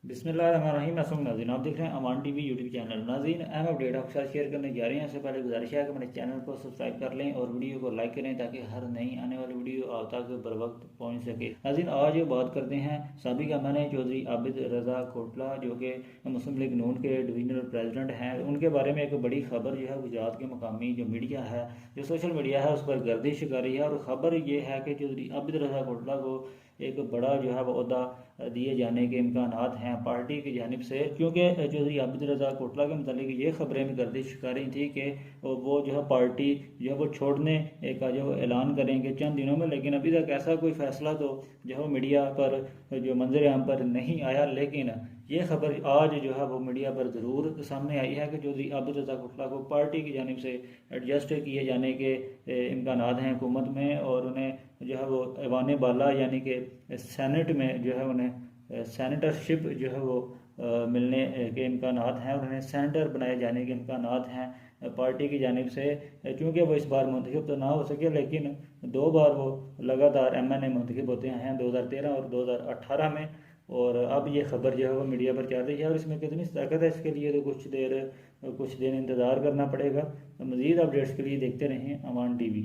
बिस्मिल्लाहिर्रहमानिर्रहीम। अस्सलाम नाज़रीन, आप देख रहे हैं अमान टीवी यूट्यूब चैनल। नाज़रीन, अहम अपडेट आपके साथ शेयर करने जा रहे हैं। इससे पहले गुजारिश है कि अपने चैनल को सब्सक्राइब कर लें और वीडियो को लाइक करें ताकि हर नई आने वाली वीडियो आप तक बर वक्त पहुँच सके। नाज़रीन, आज बात करते हैं साबिक़ एमएनए चौधरी आबिद रज़ा कोटला जो कि मुस्लिम लीग नून के डिवीजनल प्रेसिडेंट हैं। उनके बारे में एक बड़ी खबर जो है गुजरात के मकामी जो मीडिया है, जो सोशल मीडिया है, उस पर गर्दिश कर रही है। और ख़बर ये है कि चौधरी आबिद रज़ा कोटला को एक बड़ा जो है वो अहदा दिए जाने के इम्कानात हैं पार्टी की जानिब से, क्योंकि चौधरी आबिद रज़ा कोटला के मतलब ये खबरें भी गर्दिश कर रही थी कि वो जो है पार्टी जो है वो छोड़ने का जो ऐलान करेंगे चंद दिनों में। लेकिन अभी तक ऐसा कोई फैसला तो जो है मीडिया पर जो मंजर आम पर नहीं आया। लेकिन ये खबर आज जो है वो मीडिया पर ज़रूर सामने आई है कि चौधरी आबिद रज़ा कोटला को पार्टी की जानिब से एडजस्ट किए जाने के इम्कानात हैं हुकूमत में, और उन्हें जो है वो ऐवान बाला यानी कि सेनेट में जो है उन्हें सेनेटरशिप जो है वो मिलने के इम्कानात हैं और उन्हें सेनेटर बनाए जाने के इम्कानात हैं पार्टी की जानिब से। क्योंकि वो इस बार मुंतखब तो ना हो सके, लेकिन दो बार वो लगातार एमएनए मुंतखब होते हैं, 2013 और 2018 में। और अब ये खबर जो है वो मीडिया पर चल रही है, और इसमें कितनी ताकत है इसके लिए तो कुछ दिन इंतज़ार करना पड़ेगा। तो मज़ीद अपडेट्स के लिए देखते रहें अमान टीवी।